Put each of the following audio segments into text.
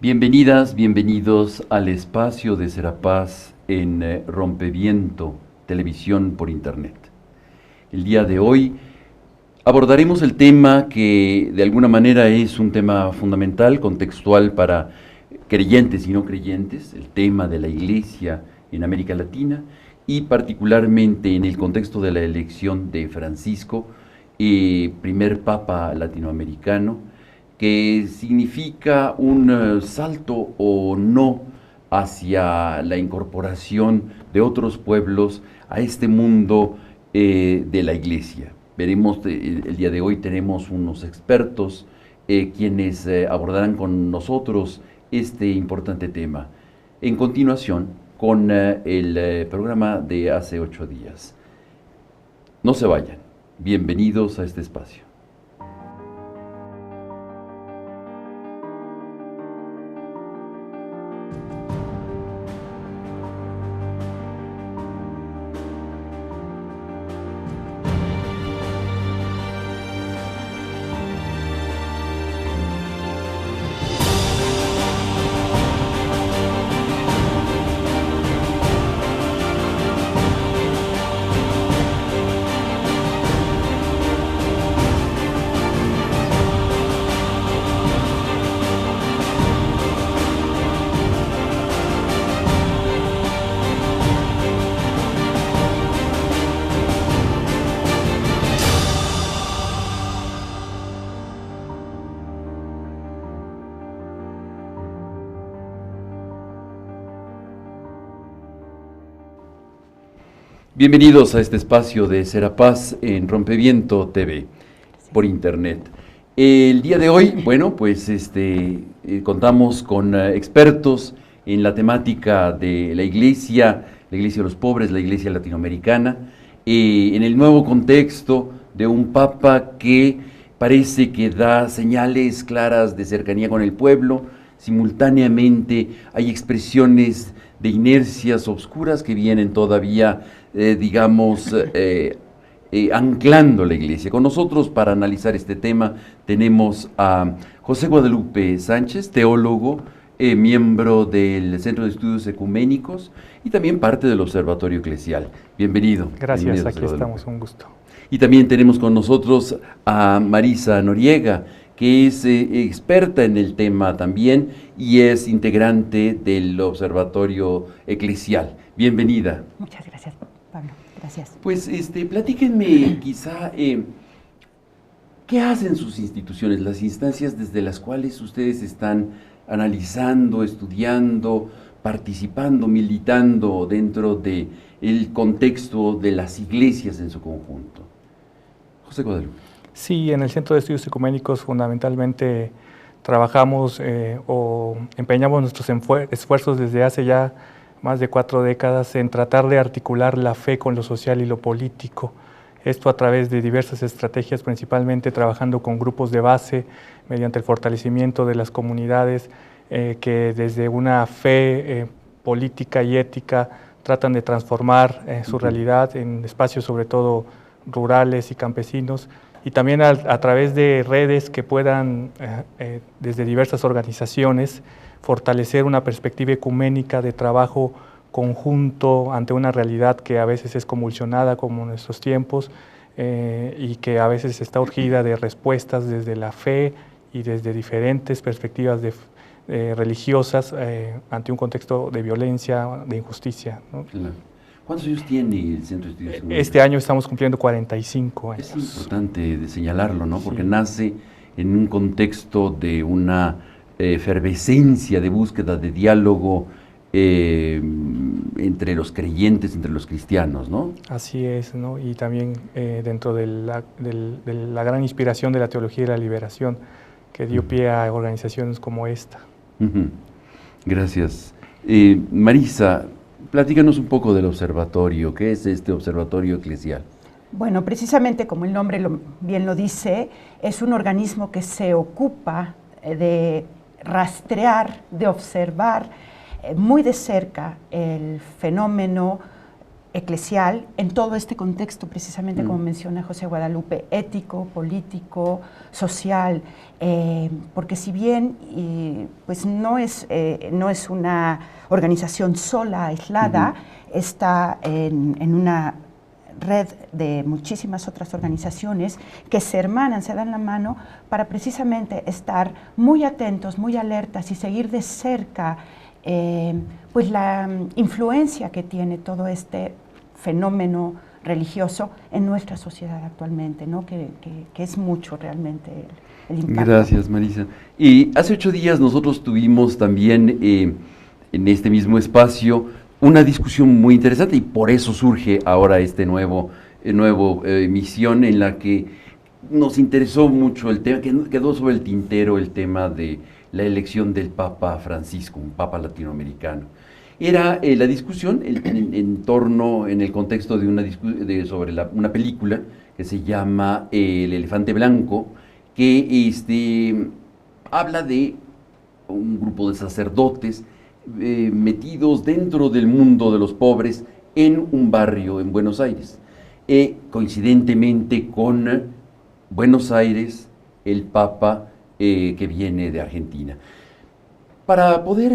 Bienvenidas, bienvenidos al espacio de Serapaz en Rompeviento, televisión por internet. El día de hoy abordaremos el tema que de alguna manera es un tema fundamental, contextual para creyentes y no creyentes, el tema de la Iglesia en América Latina y particularmente en el contexto de la elección de Francisco, primer Papa latinoamericano, que significa un salto o no hacia la incorporación de otros pueblos a este mundo de la Iglesia. Veremos, el día de hoy tenemos unos expertos quienes abordarán con nosotros este importante tema. En continuación, con el programa de hace 8 días. No se vayan, bienvenidos a este espacio. Bienvenidos a este espacio de Serapaz en Rompeviento TV, por internet. El día de hoy, bueno, pues contamos con expertos en la temática de la Iglesia de los pobres, la Iglesia latinoamericana, en el nuevo contexto de un Papa que parece que da señales claras de cercanía con el pueblo. Simultáneamente hay expresiones de inercias obscuras que vienen todavía, anclando la Iglesia. Con nosotros para analizar este tema tenemos a José Guadalupe Sánchez, teólogo, miembro del Centro de Estudios Ecuménicos y también parte del Observatorio Eclesial. Bienvenido. Gracias, bienvenido, aquí estamos, un gusto. Y también tenemos con nosotros a Marisa Noriega, que es experta en el tema también y es integrante del Observatorio Eclesial. Bienvenida. Muchas gracias, Pablo. Gracias. Pues platíquenme quizá qué hacen sus instituciones, las instancias desde las cuales ustedes están analizando, estudiando, participando, militando dentro del contexto de las iglesias en su conjunto. José Guadalupe. Sí, en el Centro de Estudios Ecuménicos fundamentalmente trabajamos o empeñamos nuestros esfuerzos desde hace ya más de 4 décadas en tratar de articular la fe con lo social y lo político. Esto a través de diversas estrategias, principalmente trabajando con grupos de base, mediante el fortalecimiento de las comunidades que desde una fe política y ética tratan de transformar su realidad en espacios sobre todo rurales y campesinos, y también a través de redes que puedan, desde diversas organizaciones, fortalecer una perspectiva ecuménica de trabajo conjunto ante una realidad que a veces es convulsionada como en nuestros tiempos y que a veces está urgida de respuestas desde la fe y desde diferentes perspectivas religiosas ante un contexto de violencia, de injusticia, ¿no? Claro. ¿Cuántos años tiene el Centro de Estudios Ecuménicos? Este año estamos cumpliendo 45 años. Es importante de señalarlo, ¿no? Porque sí. Nace en un contexto de una efervescencia de búsqueda de diálogo entre los creyentes, entre los cristianos, ¿no? Así es, ¿no? Y también dentro de la gran inspiración de la teología de la liberación que dio pie a organizaciones como esta. Gracias. Marisa, platícanos un poco del observatorio. ¿Qué es este observatorio eclesial? Bueno, precisamente como el nombre bien lo dice, es un organismo que se ocupa de rastrear, de observar muy de cerca el fenómeno eclesial en todo este contexto, precisamente como menciona José Guadalupe, ético, político, social, porque si bien pues no es una organización sola, aislada, está en una red de muchísimas otras organizaciones que se hermanan, se dan la mano para precisamente estar muy atentos, muy alertas y seguir de cerca pues la influencia que tiene todo este fenómeno religioso en nuestra sociedad actualmente, ¿no? que es mucho realmente el impacto. Gracias, Marisa. Y hace 8 días nosotros tuvimos también en este mismo espacio una discusión muy interesante y por eso surge ahora este nuevo emisión en la que nos interesó mucho el tema, que quedó sobre el tintero el tema de la elección del Papa Francisco, un Papa latinoamericano. Era la discusión en torno, en el contexto de sobre una película que se llama El Elefante Blanco, que habla de un grupo de sacerdotes metidos dentro del mundo de los pobres en un barrio en Buenos Aires. Coincidentemente con Buenos Aires, el Papa que viene de Argentina. Para poder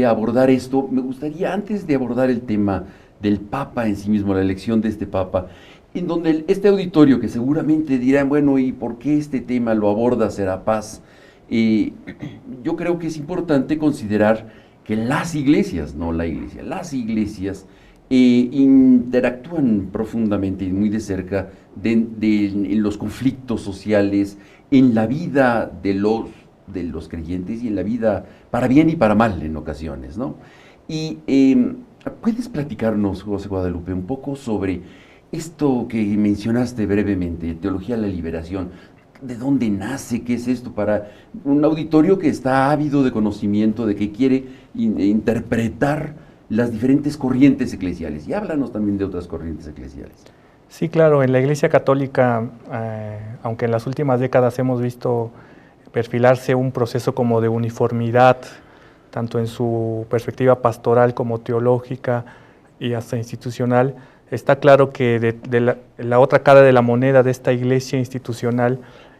abordar esto, me gustaría, antes de abordar el tema del Papa en sí mismo, la elección de este Papa, en donde este auditorio que seguramente dirán, bueno, ¿y por qué este tema lo aborda Serapaz? Yo creo que es importante considerar que las iglesias, no la iglesia, las iglesias interactúan profundamente y muy de cerca en los conflictos sociales, en la vida de los creyentes y en la vida para bien y para mal en ocasiones, ¿no? Y ¿puedes platicarnos, José Guadalupe, un poco sobre esto que mencionaste brevemente, Teología de la Liberación? ¿De dónde nace? ¿Qué es esto? Para un auditorio que está ávido de conocimiento, de que quiere interpretar las diferentes corrientes eclesiales. Y háblanos también de otras corrientes eclesiales. Sí, claro, en la Iglesia Católica, aunque en las últimas décadas hemos visto perfilarse un proceso como de uniformidad, tanto en su perspectiva pastoral como teológica y hasta institucional, está claro que de la otra cara de la moneda de esta iglesia institucional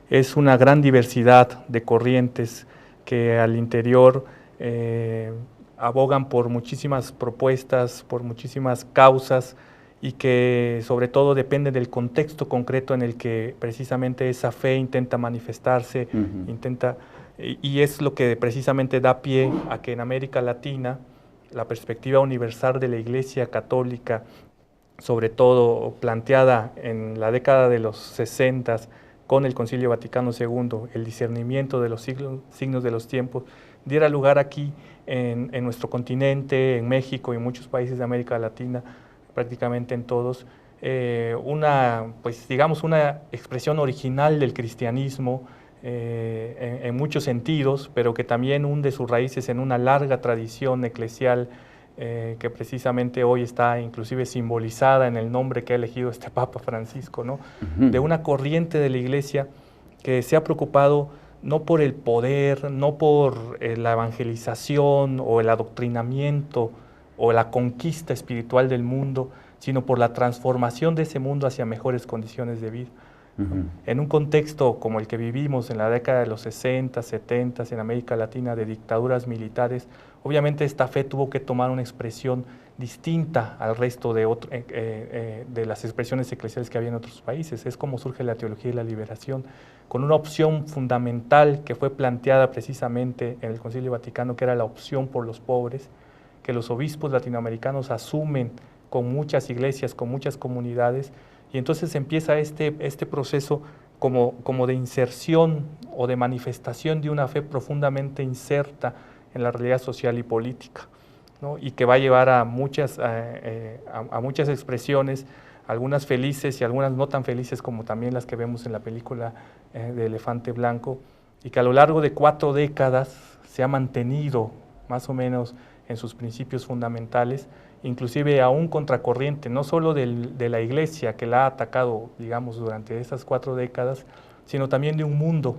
es una gran diversidad de corrientes que al interior abogan por muchísimas propuestas, por muchísimas causas y que sobre todo dependen del contexto concreto en el que precisamente esa fe intenta manifestarse, y es lo que precisamente da pie a que en América Latina la perspectiva universal de la Iglesia Católica, sobre todo planteada en la década de los 60 con el Concilio Vaticano II, el discernimiento de los signos de los tiempos, diera lugar aquí en nuestro continente, en México y en muchos países de América Latina, prácticamente en todos, pues digamos una expresión original del cristianismo en muchos sentidos, pero que también hunde sus raíces en una larga tradición eclesial que precisamente hoy está inclusive simbolizada en el nombre que ha elegido este Papa Francisco, ¿no? De una corriente de la Iglesia que se ha preocupado no por el poder, no por la evangelización o el adoctrinamiento o la conquista espiritual del mundo, sino por la transformación de ese mundo hacia mejores condiciones de vida. En un contexto como el que vivimos en la década de los 60, 70 en América Latina, de dictaduras militares, obviamente esta fe tuvo que tomar una expresión distinta al resto de las expresiones eclesiales que había en otros países. Es como surge la teología de la liberación, con una opción fundamental que fue planteada precisamente en el Concilio Vaticano, que era la opción por los pobres, que los obispos latinoamericanos asumen con muchas iglesias, con muchas comunidades, y entonces empieza este proceso como de inserción o de manifestación de una fe profundamente inserta en la realidad social y política, ¿no? Y que va a llevar a muchas expresiones, algunas felices y algunas no tan felices, como también las que vemos en la película de Elefante Blanco, y que a lo largo de 4 décadas se ha mantenido más o menos en sus principios fundamentales, inclusive a un contracorriente, no solo de la Iglesia que la ha atacado, digamos, durante esas 4 décadas, sino también de un mundo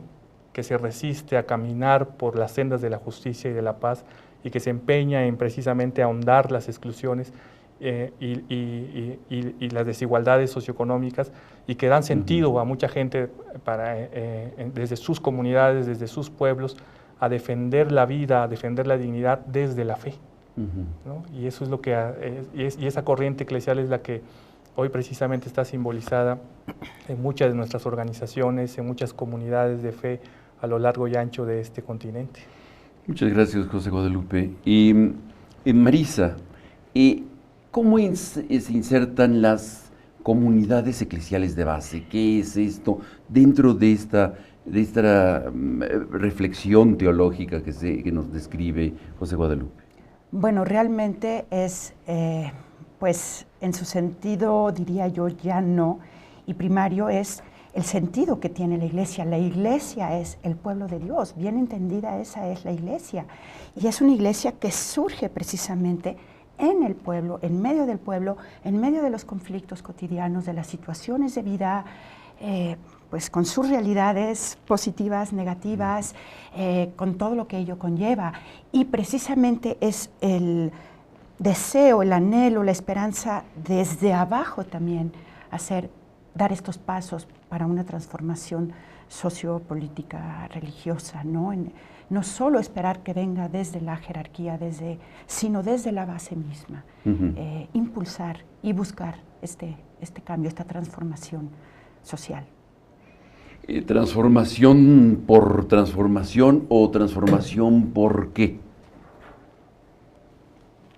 que se resiste a caminar por las sendas de la justicia y de la paz, y que se empeña en precisamente ahondar las exclusiones y las desigualdades socioeconómicas, y que dan sentido a mucha gente desde sus comunidades, desde sus pueblos, a defender la vida, a defender la dignidad desde la fe. ¿No? Y eso es lo que y esa corriente eclesial es la que hoy precisamente está simbolizada en muchas de nuestras organizaciones, en muchas comunidades de fe a lo largo y ancho de este continente. Muchas gracias, José Guadalupe. Marisa, ¿cómo se insertan las comunidades eclesiales de base? ¿Qué es esto dentro de esta reflexión teológica que nos describe José Guadalupe? Bueno, realmente es, pues en su sentido, diría yo, llano y primario, es el sentido que tiene la Iglesia. La Iglesia es el pueblo de Dios, bien entendida esa es la Iglesia. Y es una Iglesia que surge precisamente en el pueblo, en medio del pueblo, en medio de los conflictos cotidianos, de las situaciones de vida, pues con sus realidades positivas, negativas, con todo lo que ello conlleva. Y precisamente es el deseo, el anhelo, la esperanza desde abajo también, dar estos pasos para una transformación sociopolítica religiosa, ¿no? No solo esperar que venga desde la jerarquía, sino desde la base misma, impulsar y buscar este cambio, esta transformación social. ¿Transformación por transformación o transformación por qué?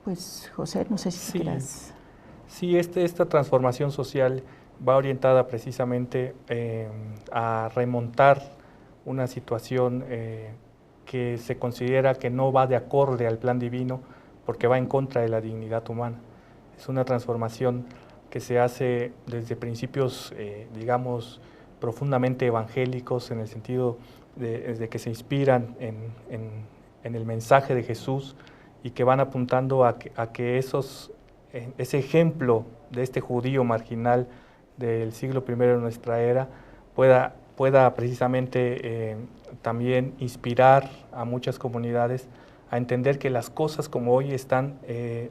Pues, José, no sé si quieras. Sí, esta transformación social va orientada precisamente a remontar una situación que se considera que no va de acorde al plan divino porque va en contra de la dignidad humana. Es una transformación que se hace desde principios, digamos, profundamente evangélicos, en el sentido de que se inspiran en el mensaje de Jesús y que van apuntando a que ese ejemplo de este judío marginal del siglo I de nuestra era pueda precisamente también inspirar a muchas comunidades a entender que las cosas como hoy están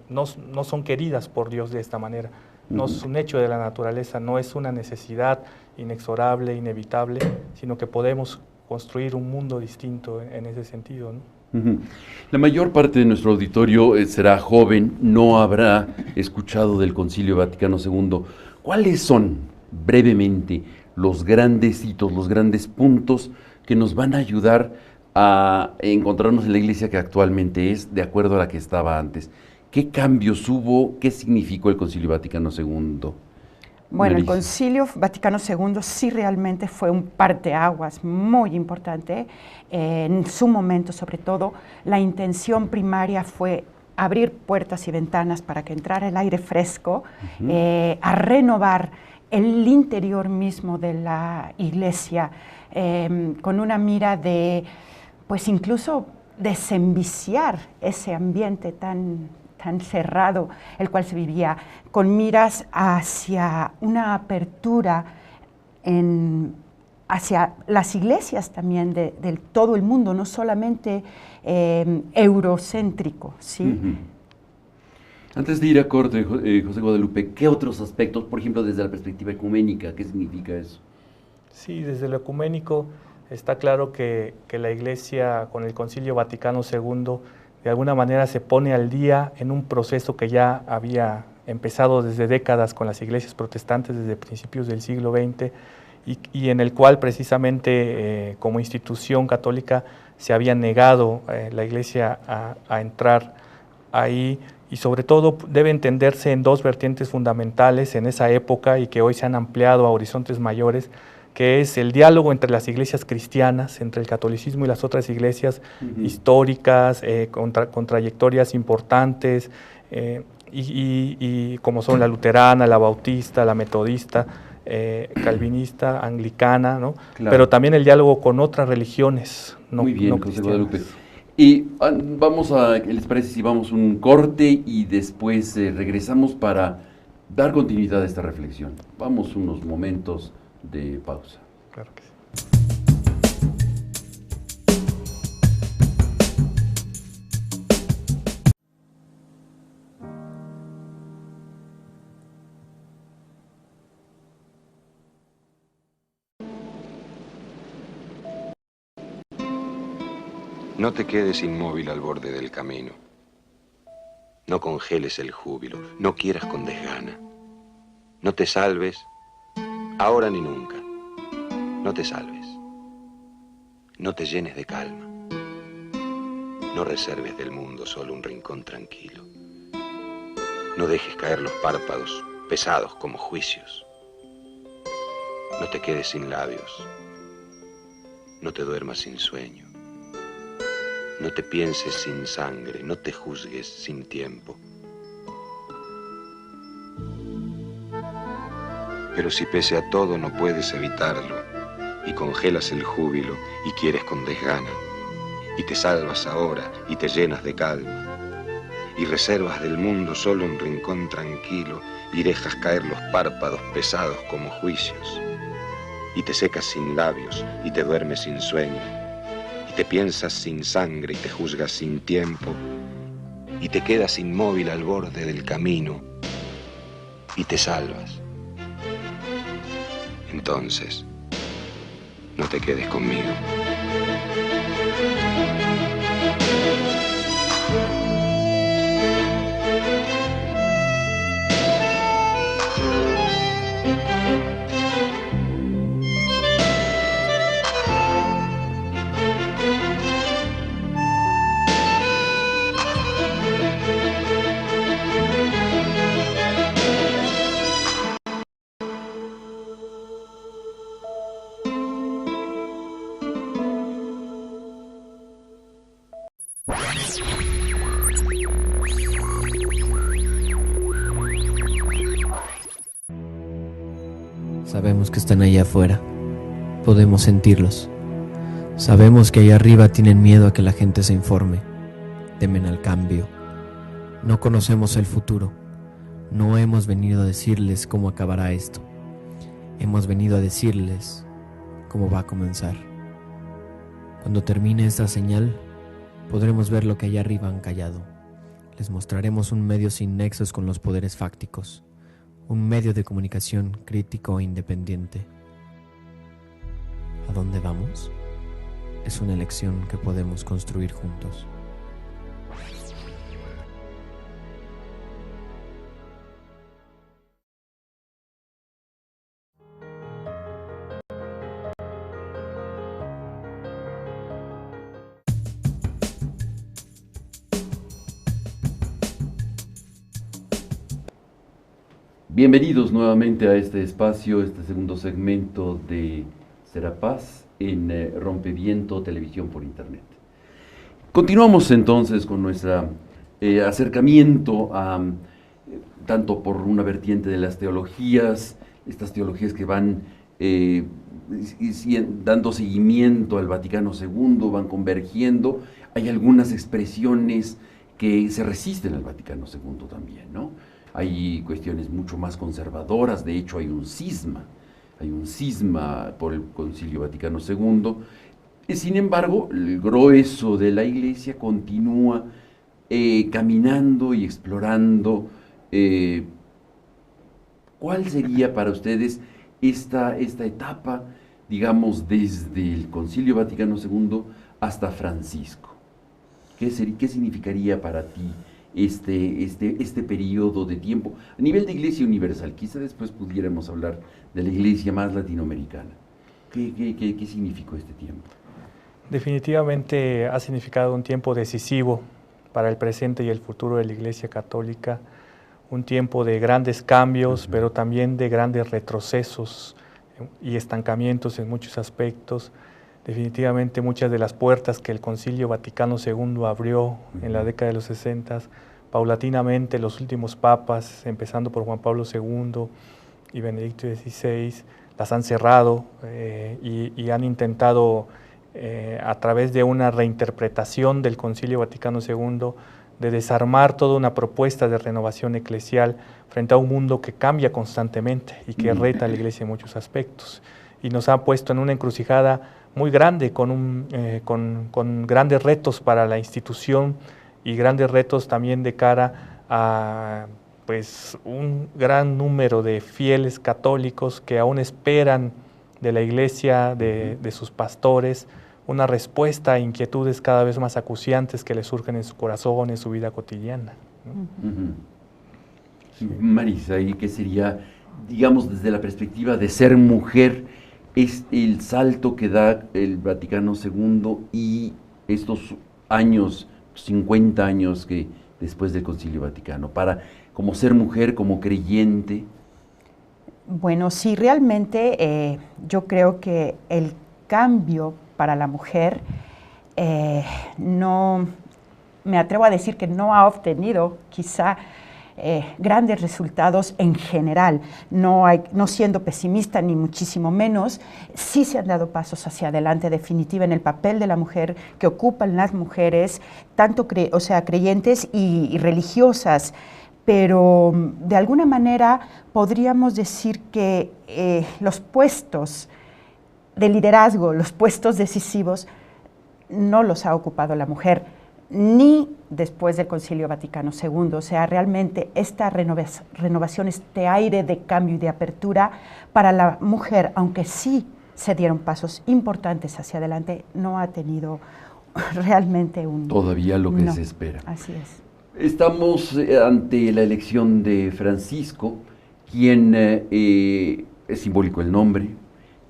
no son queridas por Dios de esta manera. No es un hecho de la naturaleza, no es una necesidad inexorable, inevitable, sino que podemos construir un mundo distinto en ese sentido, ¿no? La mayor parte de nuestro auditorio será joven, no habrá escuchado del Concilio Vaticano II. ¿Cuáles son, brevemente, los grandes hitos, los grandes puntos que nos van a ayudar a encontrarnos en la Iglesia que actualmente es, de acuerdo a la que estaba antes? ¿Qué cambios hubo? ¿Qué significó el Concilio Vaticano II? Bueno, el Concilio Vaticano II sí realmente fue un parteaguas muy importante. En su momento, sobre todo, la intención primaria fue abrir puertas y ventanas para que entrara el aire fresco, a renovar el interior mismo de la Iglesia, con una mira de, pues incluso desenviciar ese ambiente tan cerrado, el cual se vivía, con miras hacia una apertura hacia las iglesias también de todo el mundo, no solamente eurocéntrico, ¿sí? Antes de ir a corte, José Guadalupe, ¿qué otros aspectos, por ejemplo, desde la perspectiva ecuménica, qué significa eso? Sí, desde lo ecuménico está claro que la Iglesia, con el Concilio Vaticano II, de alguna manera se pone al día en un proceso que ya había empezado desde décadas con las iglesias protestantes desde principios del siglo XX y en el cual precisamente como institución católica se había negado la Iglesia a entrar ahí, y sobre todo debe entenderse en dos vertientes fundamentales en esa época y que hoy se han ampliado a horizontes mayores, que es el diálogo entre las iglesias cristianas, entre el catolicismo y las otras iglesias históricas, con trayectorias importantes, y como son la luterana, la bautista, la metodista, calvinista, anglicana, ¿no? Claro. Pero también el diálogo con otras religiones no Muy bien, no José Guadalupe. Y ¿qué les parece si vamos un corte y después regresamos para dar continuidad a esta reflexión? Vamos unos momentos de pausa. Claro que sí. No te quedes inmóvil al borde del camino. No congeles el júbilo, no quieras con desgana. No te salves, ahora ni nunca. No te salves. No te llenes de calma. No reserves del mundo solo un rincón tranquilo. No dejes caer los párpados, pesados como juicios. No te quedes sin labios. No te duermas sin sueño. No te pienses sin sangre, no te juzgues sin tiempo. Pero si pese a todo no puedes evitarlo, y congelas el júbilo y quieres con desgana, y te salvas ahora y te llenas de calma, y reservas del mundo solo un rincón tranquilo, y dejas caer los párpados pesados como juicios, y te secas sin labios y te duermes sin sueño, y te piensas sin sangre y te juzgas sin tiempo, y te quedas inmóvil al borde del camino, y te salvas. Entonces, no te quedes conmigo. Sabemos que están allá afuera, podemos sentirlos. Sabemos que allá arriba tienen miedo a que la gente se informe, temen al cambio. No conocemos el futuro, no hemos venido a decirles cómo acabará esto. Hemos venido a decirles cómo va a comenzar. Cuando termine esta señal, podremos ver lo que allá arriba han callado. Les mostraremos un medio sin nexos con los poderes fácticos. Un medio de comunicación crítico e independiente. ¿A dónde vamos? Es una elección que podemos construir juntos. Bienvenidos nuevamente a este espacio, este segundo segmento de Serapaz en Rompeviento Televisión por Internet. Continuamos entonces con nuestro acercamiento a, tanto por una vertiente de las teologías, estas teologías que van dando seguimiento al Vaticano II, van convergiendo. Hay algunas expresiones que se resisten al Vaticano II también, ¿no? Hay cuestiones mucho más conservadoras, de hecho hay un cisma por el Concilio Vaticano II. Sin embargo, el grueso de la Iglesia continúa caminando y explorando. ¿Cuál sería para ustedes esta etapa, digamos, desde el Concilio Vaticano II hasta Francisco? ¿Qué significaría para ti este periodo de tiempo a nivel de Iglesia Universal? Quizá después pudiéramos hablar de la Iglesia más latinoamericana. ¿Qué significó este tiempo? Definitivamente ha significado un tiempo decisivo para el presente y el futuro de la Iglesia Católica, un tiempo de grandes cambios, pero también de grandes retrocesos y estancamientos en muchos aspectos. Definitivamente muchas de las puertas que el Concilio Vaticano II abrió en la década de los 60, paulatinamente los últimos papas, empezando por Juan Pablo II y Benedicto XVI, las han cerrado y han intentado, a través de una reinterpretación del Concilio Vaticano II, de desarmar toda una propuesta de renovación eclesial frente a un mundo que cambia constantemente y que reta a la Iglesia en muchos aspectos. Y nos ha puesto en una encrucijada muy grande, con grandes retos para la institución y grandes retos también de cara a pues, un gran número de fieles católicos que aún esperan de la Iglesia, de sus pastores, una respuesta a inquietudes cada vez más acuciantes que le surgen en su corazón, en su vida cotidiana, ¿no? Sí. Marisa, ¿y qué sería, digamos, desde la perspectiva de ser mujer, es el salto que da el Vaticano II y estos años, 50 años que después del Concilio Vaticano, para como ser mujer, como creyente? Bueno, sí, realmente yo creo que el cambio para la mujer no, me atrevo a decir que no ha obtenido quizá grandes resultados en general, no siendo pesimista ni muchísimo menos. Sí se han dado pasos hacia adelante definitiva en el papel de la mujer que ocupan las mujeres, tanto creyentes y religiosas, pero de alguna manera podríamos decir que los puestos de liderazgo, los puestos decisivos, no los ha ocupado la mujer, ni después del Concilio Vaticano II. O sea, realmente esta renovación, este aire de cambio y de apertura para la mujer, aunque sí se dieron pasos importantes hacia adelante, no ha tenido realmente todavía lo que no, se espera. Así es. Estamos ante la elección de Francisco, quien es simbólico el nombre,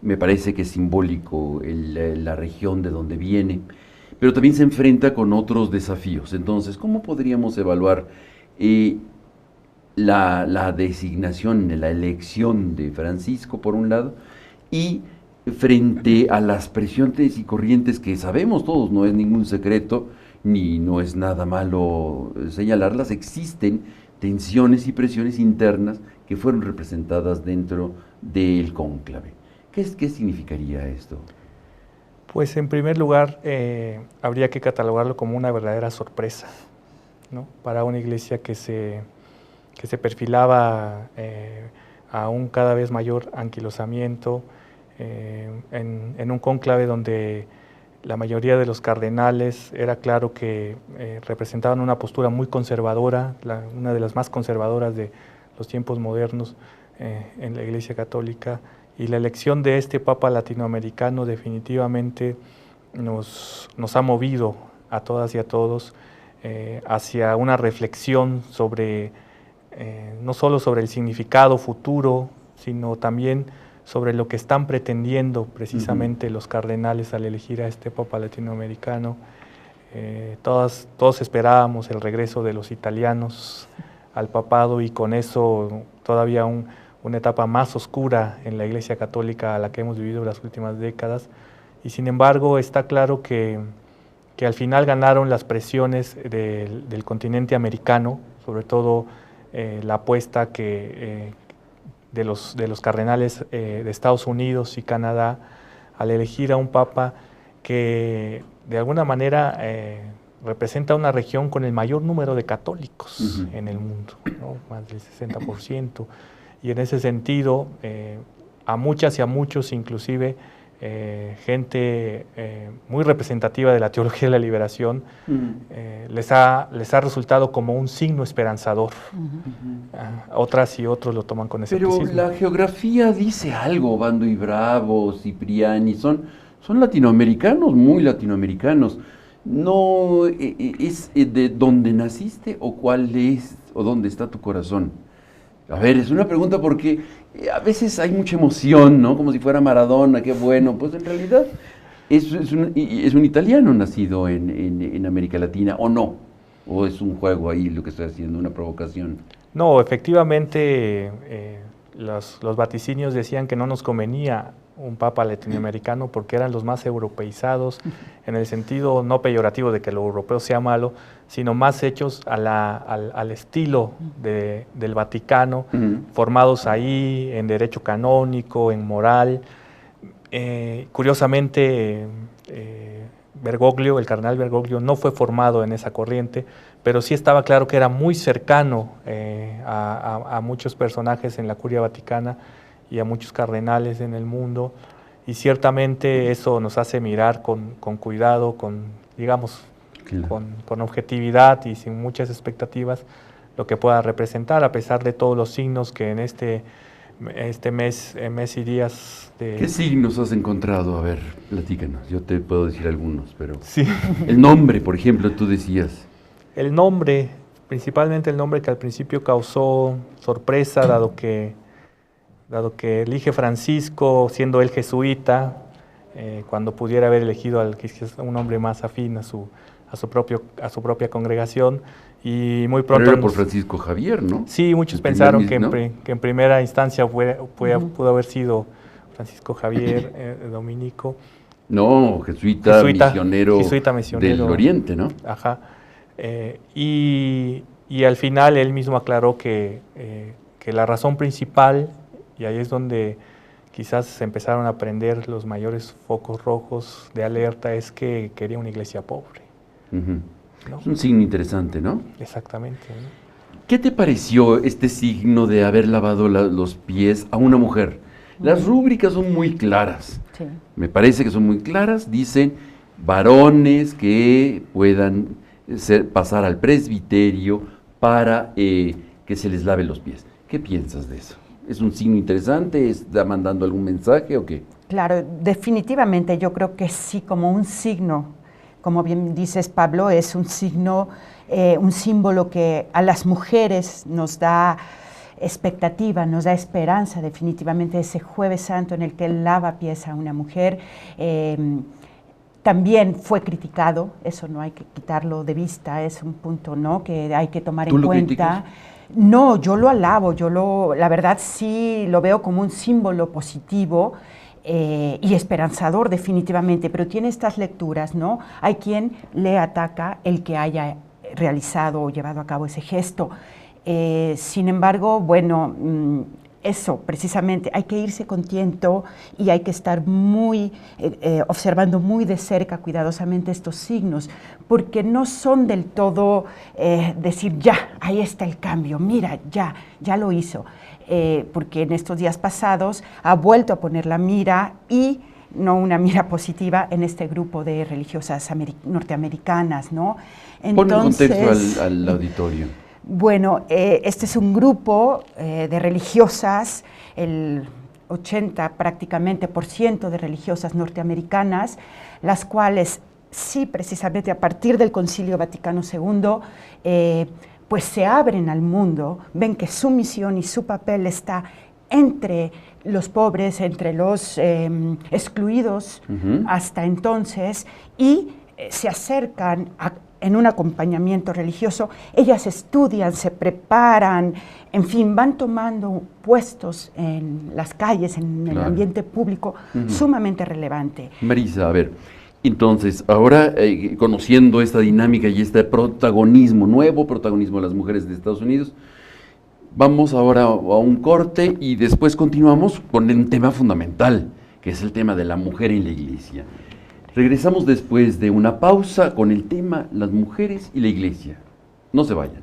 me parece que es simbólico la región de donde viene, pero también se enfrenta con otros desafíos. Entonces, ¿cómo podríamos evaluar la designación, la elección de Francisco, por un lado, y frente a las presiones y corrientes que sabemos todos, no es ningún secreto, ni no es nada malo señalarlas, existen tensiones y presiones internas que fueron representadas dentro del cónclave? ¿Qué significaría esto? Pues en primer lugar, habría que catalogarlo como una verdadera sorpresa, ¿no? Para una iglesia que se perfilaba a un cada vez mayor anquilosamiento, en un cónclave donde la mayoría de los cardenales era claro que representaban una postura muy conservadora, una de las más conservadoras de los tiempos modernos en la Iglesia Católica, y la elección de este Papa latinoamericano definitivamente nos ha movido a todas y a todos hacia una reflexión sobre, no solo sobre el significado futuro, sino también sobre lo que están pretendiendo precisamente los cardenales al elegir a este Papa latinoamericano. Todos esperábamos el regreso de los italianos al papado, y con eso todavía una etapa más oscura en la Iglesia Católica a la que hemos vivido las últimas décadas, y sin embargo está claro que al final ganaron las presiones del continente americano, sobre todo la apuesta de los cardenales de Estados Unidos y Canadá al elegir a un papa que de alguna manera representa una región con el mayor número de católicos en el mundo, ¿no? Más del 60%, y en ese sentido a muchas y a muchos, inclusive gente muy representativa de la teología de la liberación, les ha resultado como un signo esperanzador. Otras y otros lo toman con escepticismo. Pero la geografía dice algo. Bando y Bravo, Cipriani, son latinoamericanos, muy latinoamericanos. ¿No es de dónde naciste o cuál es o dónde está tu corazón? A ver, es una pregunta porque a veces hay mucha emoción, ¿no? Como si fuera Maradona, qué bueno. Pues en realidad es un italiano nacido en América Latina, ¿o no? ¿O es un juego ahí lo que estoy haciendo, una provocación? No, efectivamente, los vaticinios decían que no nos convenía un papa latinoamericano porque eran los más europeizados, en el sentido no peyorativo de que lo europeo sea malo, sino más hechos al estilo del Vaticano, formados ahí en derecho canónico, en moral. Curiosamente, Bergoglio, el cardenal Bergoglio, no fue formado en esa corriente, pero sí estaba claro que era muy cercano a muchos personajes en la Curia Vaticana y a muchos cardenales en el mundo, y ciertamente eso nos hace mirar con cuidado, digamos, claro, con objetividad y sin muchas expectativas lo que pueda representar, a pesar de todos los signos que en este mes y días de... ¿Qué signos has encontrado? A ver, platícanos. Yo te puedo decir algunos, pero... Sí. El nombre, por ejemplo, tú decías. El nombre, principalmente el nombre que al principio causó sorpresa, dado que elige Francisco, siendo él jesuita, cuando pudiera haber elegido un hombre más afín a su propia congregación, y muy pronto... Pero era por Francisco Javier, ¿no? Sí, muchos El pensaron primer, que en primera instancia pudo haber sido Francisco Javier, dominico. No, jesuita misionero del Oriente, ¿no? Ajá. Y al final él mismo aclaró que la razón principal, y ahí es donde quizás se empezaron a prender los mayores focos rojos de alerta, es que quería una iglesia pobre. Uh-huh. ¿No? Es un signo interesante, ¿no? Exactamente, ¿no? ¿Qué te pareció este signo de haber lavado los pies a una mujer? Las rúbricas son muy claras. Sí. Me parece que son muy claras. Dicen varones que puedan pasar al presbiterio para que se les lave los pies. ¿Qué piensas de eso? ¿Es un signo interesante? ¿Está mandando algún mensaje o qué? Claro, definitivamente yo creo que sí, como un signo, como bien dices, Pablo, es un signo, un símbolo que a las mujeres nos da expectativa, nos da esperanza, definitivamente ese Jueves Santo en el que él lava pies a una mujer. También fue criticado, eso no hay que quitarlo de vista, es un punto, ¿no?, que hay que tomar en cuenta. ¿Criticas? No, yo lo alabo, la verdad sí lo veo como un símbolo positivo y esperanzador definitivamente, pero tiene estas lecturas, ¿no? Hay quien le ataca el que haya realizado o llevado a cabo ese gesto. Sin embargo, bueno, eso precisamente, hay que irse con tiento y hay que estar observando muy de cerca, cuidadosamente estos signos, porque no son del todo decir, ya, ahí está el cambio, mira, ya lo hizo, porque en estos días pasados ha vuelto a poner la mira, y no una mira positiva, en este grupo de religiosas norteamericanas, ¿no? Entonces, pon el contexto al auditorio. Bueno, este es un grupo de religiosas, el 80% prácticamente de religiosas norteamericanas, las cuales sí, precisamente a partir del Concilio Vaticano II, pues se abren al mundo, ven que su misión y su papel está entre los pobres, entre los excluidos hasta entonces, y se acercan en un acompañamiento religioso. Ellas estudian, se preparan, en fin, van tomando puestos en las calles, en el ambiente público, sumamente relevante. Marisa, a ver, entonces, ahora conociendo esta dinámica y este protagonismo, nuevo protagonismo de las mujeres de Estados Unidos, vamos ahora a un corte y después continuamos con un tema fundamental, que es el tema de la mujer en la iglesia. Regresamos después de una pausa con el tema las mujeres y la iglesia. No se vayan.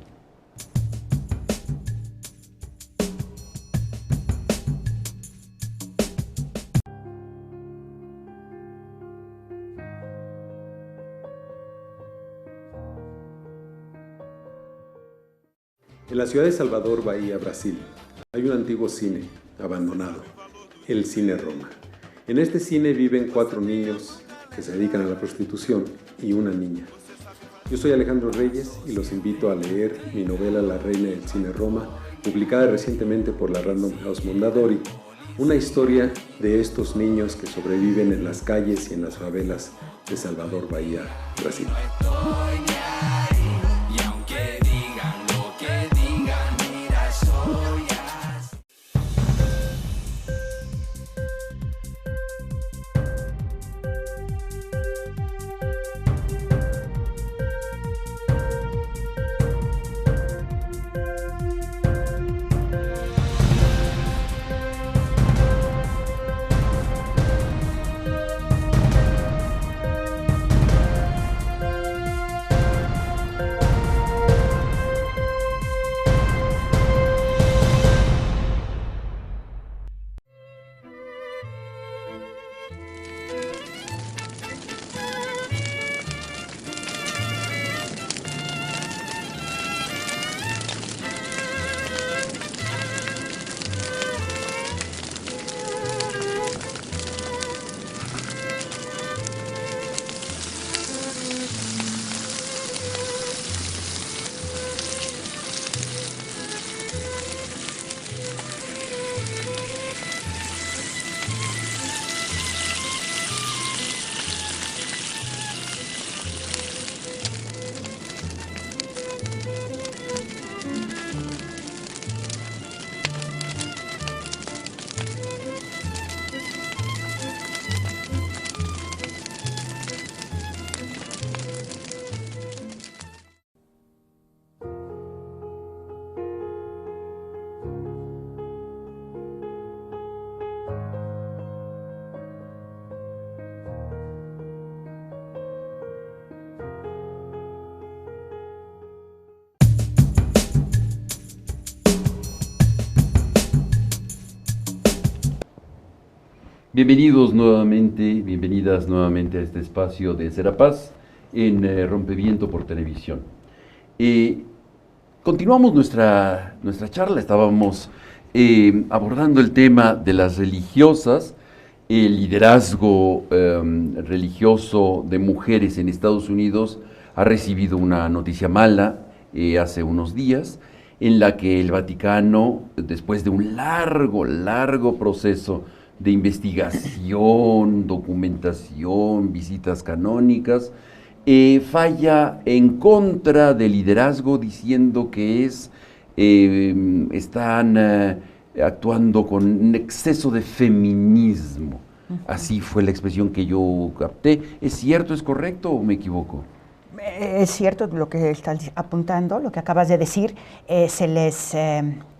En la ciudad de Salvador, Bahía, Brasil, hay un antiguo cine abandonado, el Cine Roma. En este cine viven 4 niños que se dedican a la prostitución y una niña. Yo soy Alejandro Reyes y los invito a leer mi novela La Reina del Cine Roma, publicada recientemente por la Random House Mondadori, una historia de estos niños que sobreviven en las calles y en las favelas de Salvador, Bahía, Brasil. Bienvenidos nuevamente, bienvenidas nuevamente a este espacio de Serapaz en Rompeviento por Televisión. Continuamos nuestra charla, estábamos abordando el tema de las religiosas, el liderazgo religioso de mujeres en Estados Unidos ha recibido una noticia mala hace unos días, en la que el Vaticano, después de un largo proceso de investigación, documentación, visitas canónicas, falla en contra del liderazgo diciendo que están actuando con un exceso de feminismo. Así fue la expresión que yo capté. ¿Es cierto, es correcto o me equivoco? Es cierto lo que estás apuntando, lo que acabas de decir. Se les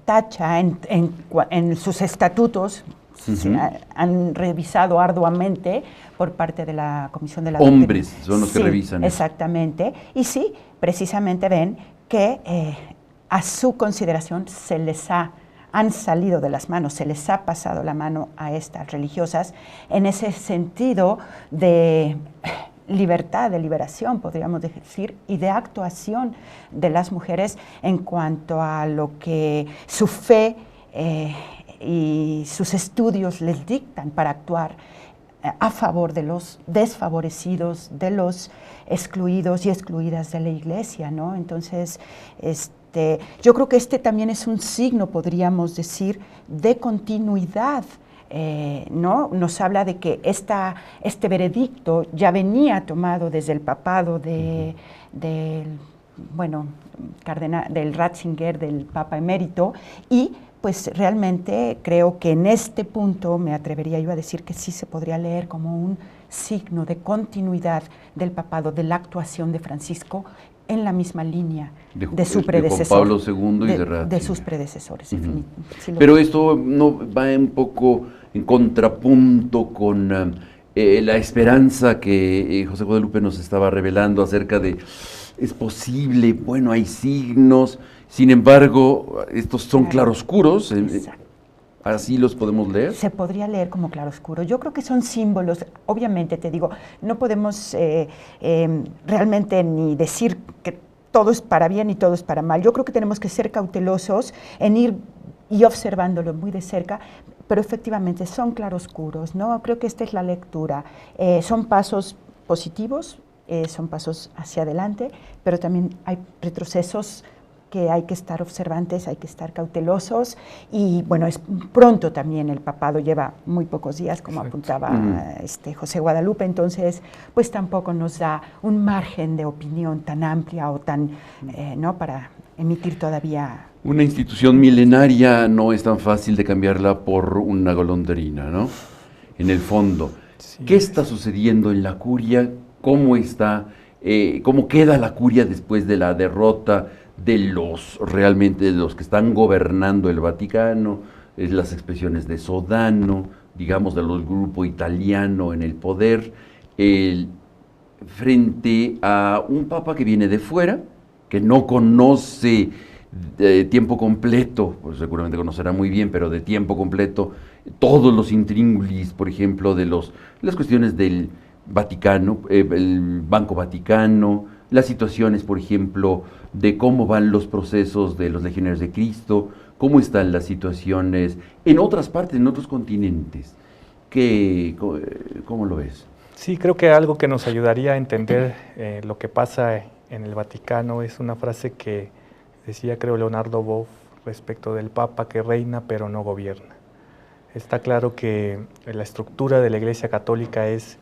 tacha en sus estatutos. Han revisado arduamente por parte de la Comisión de la Hombres son los que revisan. Exactamente. Y sí, precisamente ven que a su consideración han salido de las manos, se les ha pasado la mano a estas religiosas en ese sentido de libertad, de liberación, podríamos decir, y de actuación de las mujeres en cuanto a lo que su fe y sus estudios les dictan para actuar a favor de los desfavorecidos, de los excluidos y excluidas de la Iglesia, ¿no? Entonces, yo creo que también es un signo, podríamos decir, de continuidad, ¿no? Nos habla de que este veredicto ya venía tomado desde el papado del Ratzinger, del Papa Emérito, y pues realmente creo que en este punto me atrevería yo a decir que sí se podría leer como un signo de continuidad del papado, de la actuación de Francisco en la misma línea de su predecesor. De Juan Pablo II y de Ratzinger. De sus predecesores, sí, pero esto no va un poco en contrapunto con la esperanza que José Guadalupe nos estaba revelando acerca de, es posible, bueno, hay signos. Sin embargo, estos son claroscuros, ¿así los podemos leer? Se podría leer como claroscuro. Yo creo que son símbolos, obviamente te digo, no podemos realmente ni decir que todo es para bien y todo es para mal. Yo creo que tenemos que ser cautelosos en ir y observándolo muy de cerca, pero efectivamente son claroscuros, ¿no? Creo que esta es la lectura. Son pasos positivos, son pasos hacia adelante, pero también hay retrocesos que hay que estar observantes, hay que estar cautelosos, y bueno, es pronto también, el papado lleva muy pocos días, como apuntaba José Guadalupe, entonces pues tampoco nos da un margen de opinión tan amplia o tan, ¿no?, para emitir todavía. Una institución milenaria no es tan fácil de cambiarla por una golondrina, ¿no? En el fondo, sí. ¿Qué está sucediendo en la curia? ¿Cómo queda la curia después de la derrota de los que están gobernando el Vaticano, las expresiones de Sodano, digamos, del grupo italiano en el poder, frente a un papa que viene de fuera, que no conoce de tiempo completo, pues seguramente conocerá muy bien, pero de tiempo completo, todos los intríngulis, por ejemplo, de las cuestiones del Vaticano, el Banco Vaticano, las situaciones, por ejemplo, de cómo van los procesos de los legionarios de Cristo, cómo están las situaciones en otras partes, en otros continentes. ¿Cómo lo ves? Sí, creo que algo que nos ayudaría a entender lo que pasa en el Vaticano es una frase que decía, creo, Leonardo Boff respecto del Papa, que reina pero no gobierna. Está claro que la estructura de la Iglesia Católica es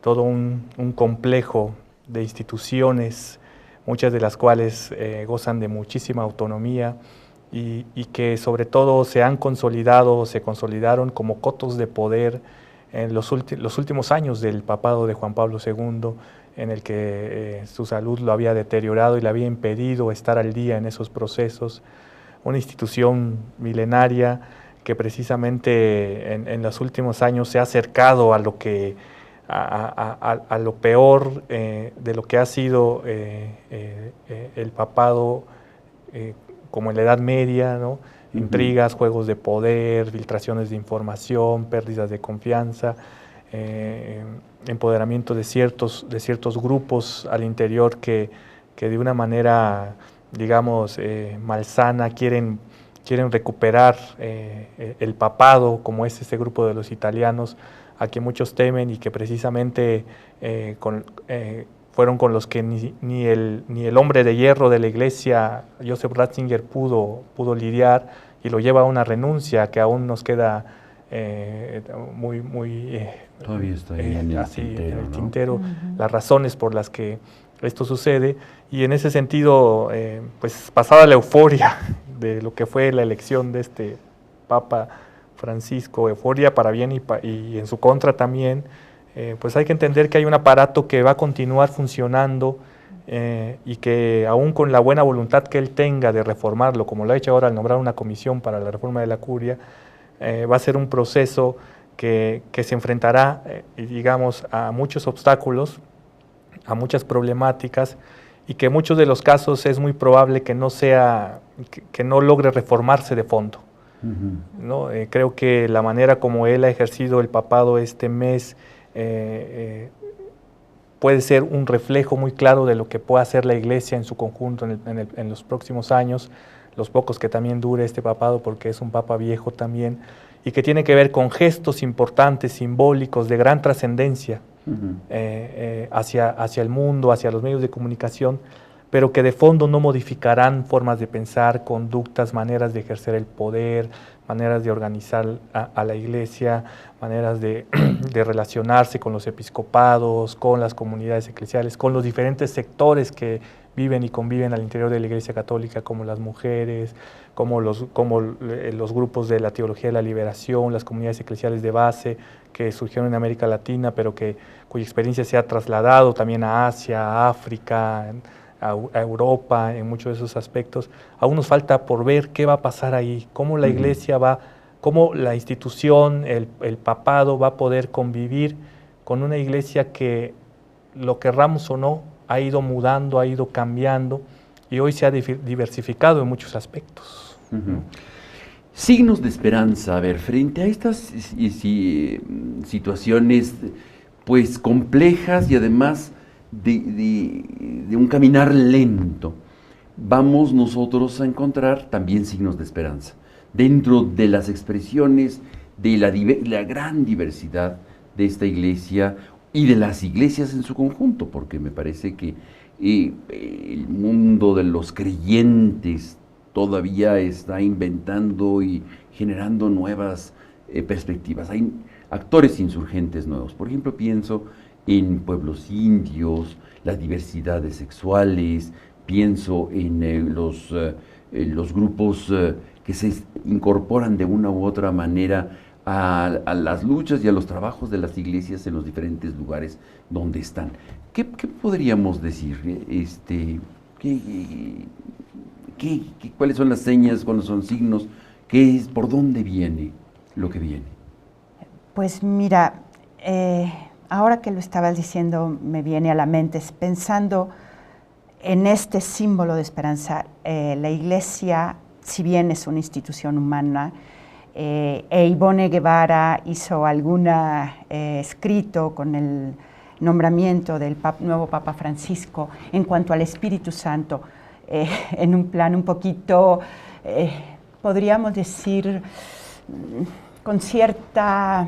todo un complejo de instituciones, muchas de las cuales gozan de muchísima autonomía y que sobre todo se consolidaron como cotos de poder en los últimos años del papado de Juan Pablo II, en el que su salud lo había deteriorado y le había impedido estar al día en esos procesos. Una institución milenaria que precisamente en los últimos años se ha acercado a lo que a lo peor de lo que ha sido el papado como en la Edad Media, ¿no? intrigas, juegos de poder, filtraciones de información, pérdidas de confianza, empoderamiento de ciertos grupos al interior que de una manera, digamos, malsana quieren recuperar el papado, como es este grupo de los italianos, a que muchos temen y que precisamente fueron con los que ni el hombre de hierro de la iglesia, Joseph Ratzinger, pudo lidiar, y lo lleva a una renuncia que aún nos queda muy todavía está ahí en el tintero, las razones por las que esto sucede, y en ese sentido, pues pasada la euforia de lo que fue la elección de este Papa Francisco, euforia para bien y en su contra también, pues hay que entender que hay un aparato que va a continuar funcionando, y que aún con la buena voluntad que él tenga de reformarlo, como lo ha hecho ahora al nombrar una comisión para la reforma de la curia, va a ser un proceso que se enfrentará, digamos, a muchos obstáculos, a muchas problemáticas, y que en muchos de los casos es muy probable que no logre reformarse de fondo. ¿No? Creo que la manera como él ha ejercido el papado este mes puede ser un reflejo muy claro de lo que puede hacer la Iglesia en su conjunto en los próximos años, los pocos que también dure este papado, porque es un papa viejo también, y que tiene que ver con gestos importantes, simbólicos, de gran trascendencia hacia el mundo, hacia los medios de comunicación, pero que de fondo no modificarán formas de pensar, conductas, maneras de ejercer el poder, maneras de organizar a la Iglesia, maneras de relacionarse con los episcopados, con las comunidades eclesiales, con los diferentes sectores que viven y conviven al interior de la Iglesia Católica, como las mujeres, como los grupos de la teología de la liberación, las comunidades eclesiales de base que surgieron en América Latina, pero cuya experiencia se ha trasladado también a Asia, a África, a Europa, en muchos de esos aspectos. Aún nos falta por ver qué va a pasar ahí, cómo la Iglesia cómo la institución, el papado va a poder convivir con una Iglesia que, lo querramos o no, ha ido mudando, ha ido cambiando, y hoy se ha diversificado en muchos aspectos. Signos de esperanza, a ver, frente a estas situaciones pues complejas y además de un caminar lento, vamos nosotros a encontrar también signos de esperanza dentro de las expresiones de la gran diversidad de esta iglesia y de las iglesias en su conjunto, porque me parece que el mundo de los creyentes todavía está inventando y generando nuevas perspectivas. Hay actores insurgentes nuevos. Por ejemplo, pienso en pueblos indios, las diversidades sexuales, pienso en los grupos que se incorporan de una u otra manera a las luchas y a los trabajos de las iglesias en los diferentes lugares donde están. ¿Qué podríamos decir? ¿Cuáles son las señas, cuáles son signos? ¿Por dónde viene lo que viene? Pues mira, ahora que lo estabas diciendo, me viene a la mente, pensando en este símbolo de esperanza. La Iglesia, si bien es una institución humana, Ivone Guevara hizo algún escrito con el nombramiento del nuevo Papa Francisco en cuanto al Espíritu Santo, en un plan un poquito, podríamos decir, con cierta,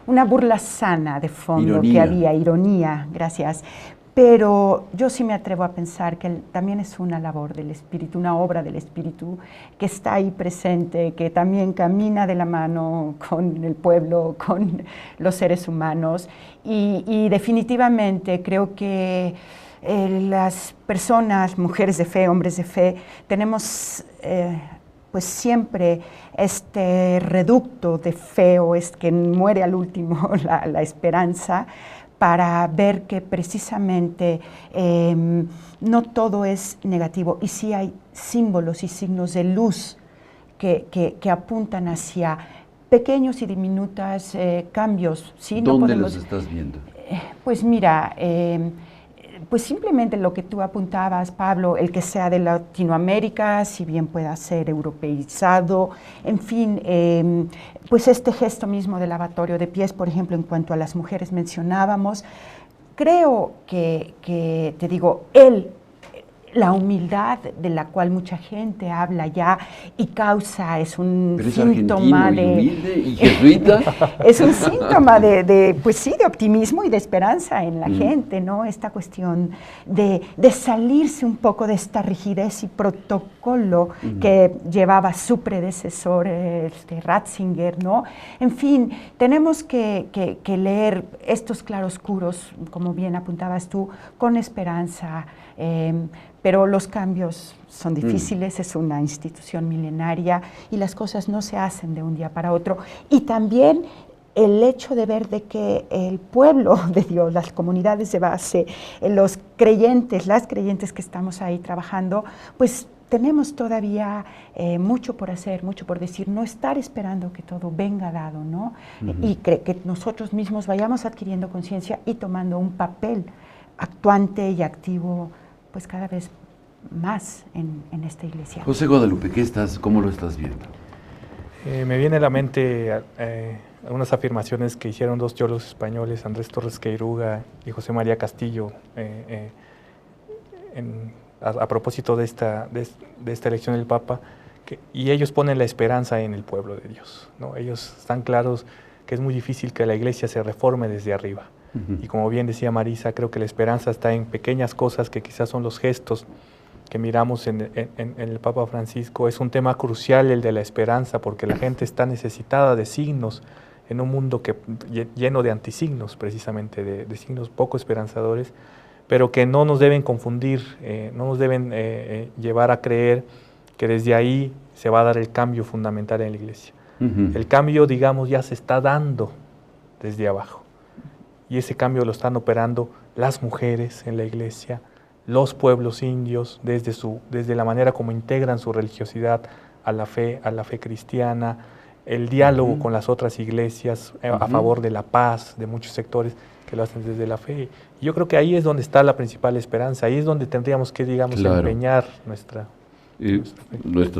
una burla sana de fondo, ironía. Que había, ironía, gracias. Pero yo sí me atrevo a pensar que también es una labor del Espíritu, una obra del Espíritu que está ahí presente, que también camina de la mano con el pueblo, con los seres humanos. Y definitivamente creo que las personas, mujeres de fe, hombres de fe, tenemos pues siempre este reducto de fe, o es que muere al último la esperanza, para ver que precisamente no todo es negativo, y sí hay símbolos y signos de luz que apuntan hacia pequeños y diminutos cambios. ¿Sí? ¿Dónde los estás viendo? Pues mira, pues simplemente lo que tú apuntabas, Pablo, el que sea de Latinoamérica, si bien pueda ser europeizado, en fin, pues este gesto mismo del lavatorio de pies, por ejemplo, en cuanto a las mujeres mencionábamos, creo que te digo, la humildad de la cual mucha gente habla ya y causa es un Pero síntoma es argentino, de... y humilde, y jesuita. Es un síntoma pues sí, de optimismo y de esperanza en la gente, ¿no? Esta cuestión de salirse un poco de esta rigidez y protocolo que llevaba su predecesor, Ratzinger, ¿no? En fin, tenemos que leer estos claroscuros, como bien apuntabas tú, con esperanza, pero los cambios son difíciles, es una institución milenaria y las cosas no se hacen de un día para otro. Y también el hecho de ver de que el pueblo de Dios, las comunidades de base, los creyentes, las creyentes que estamos ahí trabajando, pues tenemos todavía mucho por hacer, mucho por decir, no estar esperando que todo venga dado, ¿no? Y que nosotros mismos vayamos adquiriendo conciencia y tomando un papel actuante y activo, pues cada vez más en esta iglesia. José Guadalupe, ¿cómo lo estás viendo? Me viene a la mente unas afirmaciones que hicieron dos teólogos españoles, Andrés Torres Queiruga y José María Castillo, a propósito de esta elección del Papa, y ellos ponen la esperanza en el pueblo de Dios, ¿no? Ellos están claros que es muy difícil que la iglesia se reforme desde arriba. Y como bien decía Marisa, creo que la esperanza está en pequeñas cosas que quizás son los gestos que miramos en el Papa Francisco. Es un tema crucial el de la esperanza, porque la gente está necesitada de signos en un mundo lleno de antisignos, precisamente, de signos poco esperanzadores, pero que no nos deben confundir, no nos deben llevar a creer que desde ahí se va a dar el cambio fundamental en la iglesia. El cambio, digamos, ya se está dando desde abajo. Y ese cambio lo están operando las mujeres en la iglesia, los pueblos indios, desde la manera como integran su religiosidad a la fe cristiana, el diálogo con las otras iglesias a favor de la paz, de muchos sectores que lo hacen desde la fe. Y yo creo que ahí es donde está la principal esperanza, ahí es donde tendríamos que, digamos, empeñar nuestra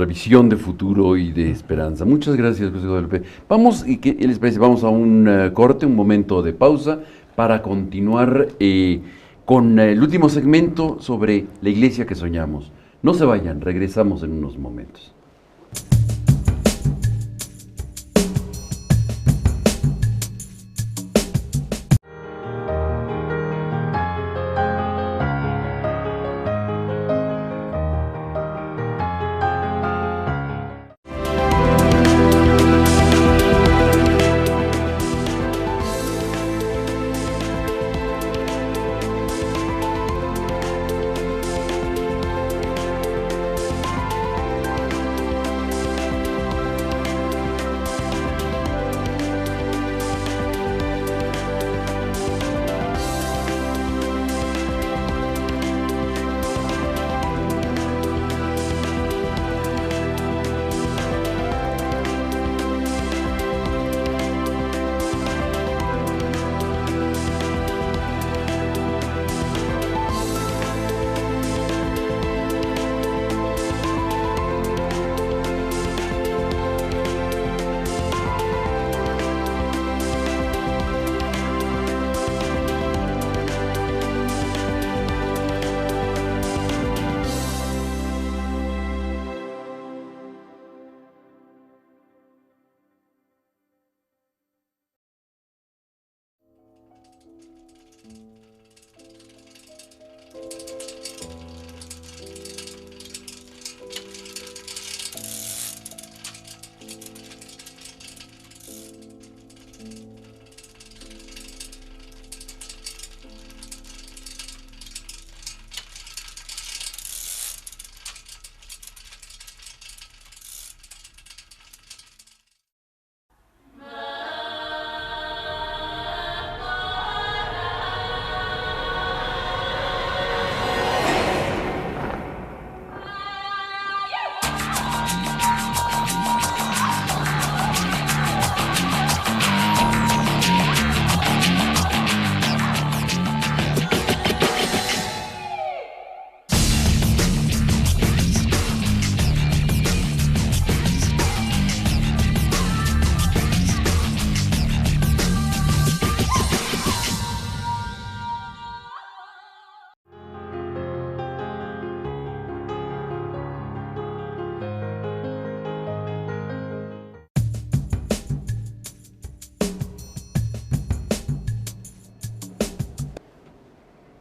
visión de futuro y de esperanza. Muchas gracias, José Guadalupe. Vamos, ¿qué les parece? Vamos a un corte, un momento de pausa para continuar con el último segmento sobre la iglesia que soñamos. No se vayan, regresamos en unos momentos.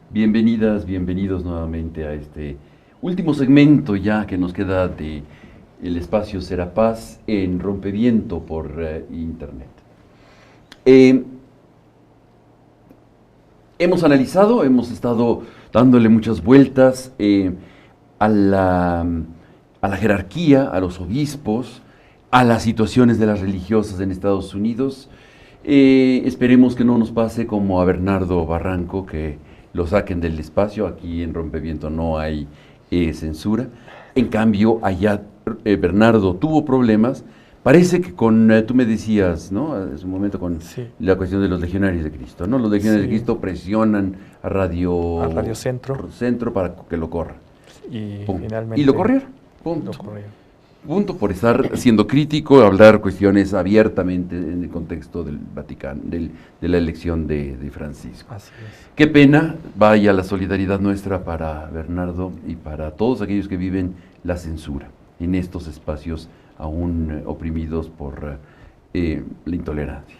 Bienvenidas, bienvenidos nuevamente a este último segmento ya que nos queda de el espacio Serapaz en Rompeviento por internet. Hemos analizado, hemos estado dándole muchas vueltas a la jerarquía, a los obispos, a las situaciones de las religiosas en Estados Unidos. Esperemos que no nos pase como a Bernardo Barranco, que lo saquen del espacio. Aquí en Rompeviento no hay censura. En cambio, allá Bernardo tuvo problemas. Parece que tú me decías, ¿no? Hace un momento con la cuestión de los legionarios de Cristo, ¿no? Los legionarios de Cristo presionan a Radio Centro para que lo corra. Y finalmente... Y lo corrieron. Punto por estar siendo crítico, hablar cuestiones abiertamente en el contexto del Vaticano, de la elección de Francisco. Así es. Qué pena, vaya la solidaridad nuestra para Bernardo y para todos aquellos que viven la censura en estos espacios aún oprimidos por la intolerancia.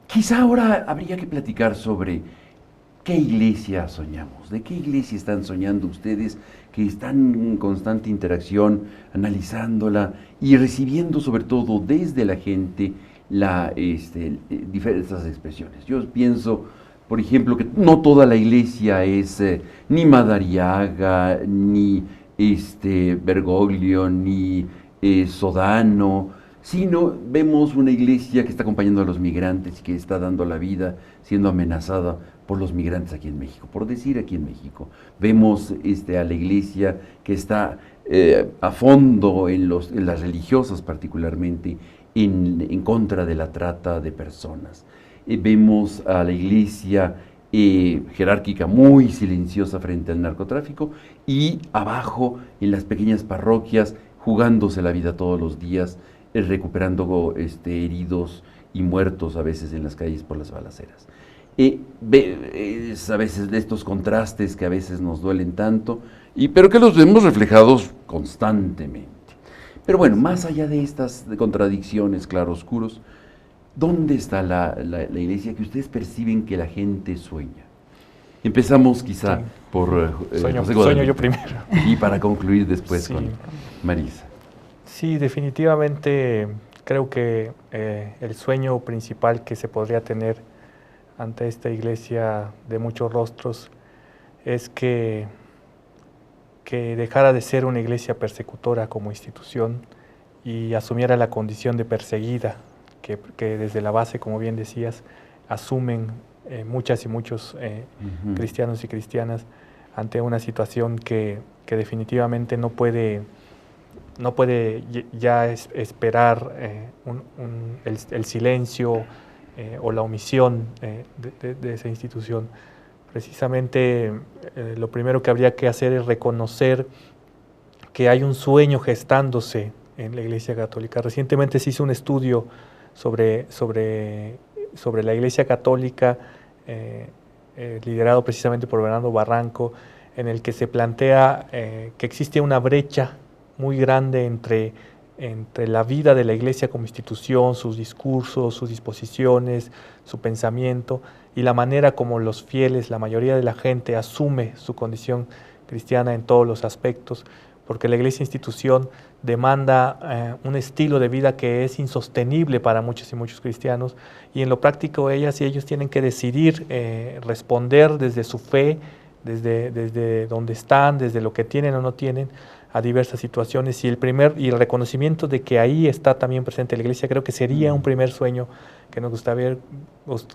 Quizá ahora habría que platicar sobre qué iglesia soñamos, de qué iglesia están soñando ustedes que están en constante interacción, analizándola y recibiendo sobre todo desde la gente diversas expresiones. Yo pienso, por ejemplo, que no toda la iglesia es ni Madariaga, ni Bergoglio, ni Sodano, sino vemos una iglesia que está acompañando a los migrantes y que está dando la vida siendo amenazada por los migrantes aquí en México, por decir aquí en México. Vemos a la iglesia que está a fondo en las religiosas particularmente, en contra de la trata de personas. Vemos a la iglesia jerárquica muy silenciosa frente al narcotráfico y abajo en las pequeñas parroquias jugándose la vida todos los días, recuperando heridos y muertos a veces en las calles por las balaceras. A veces de estos contrastes que a veces nos duelen tanto, pero que los vemos reflejados constantemente. Pero bueno, más allá de estas contradicciones, claroscuros, ¿dónde está la iglesia que ustedes perciben que la gente sueña? Empezamos quizá por José Guadalupe. Sueño yo primero. Y para concluir después con Marisa. Sí, definitivamente creo que el sueño principal que se podría tener ante esta iglesia de muchos rostros es que dejara de ser una iglesia persecutora como institución y asumiera la condición de perseguida que desde la base, como bien decías, asumen muchas y muchos cristianos y cristianas ante una situación que definitivamente no puede ya esperar el silencio o la omisión de esa institución. Precisamente lo primero que habría que hacer es reconocer que hay un sueño gestándose en la Iglesia Católica. Recientemente se hizo un estudio sobre la Iglesia Católica, liderado precisamente por Bernardo Barranco, en el que se plantea que existe una brecha muy grande entre la vida de la Iglesia como institución, sus discursos, sus disposiciones, su pensamiento y la manera como los fieles, la mayoría de la gente, asume su condición cristiana en todos los aspectos, porque la Iglesia institución demanda un estilo de vida que es insostenible para muchos y muchos cristianos, y en lo práctico ellas y ellos tienen que decidir responder desde su fe, desde donde están, desde lo que tienen o no tienen, a diversas situaciones, y el reconocimiento de que ahí está también presente la Iglesia, creo que sería un primer sueño que nos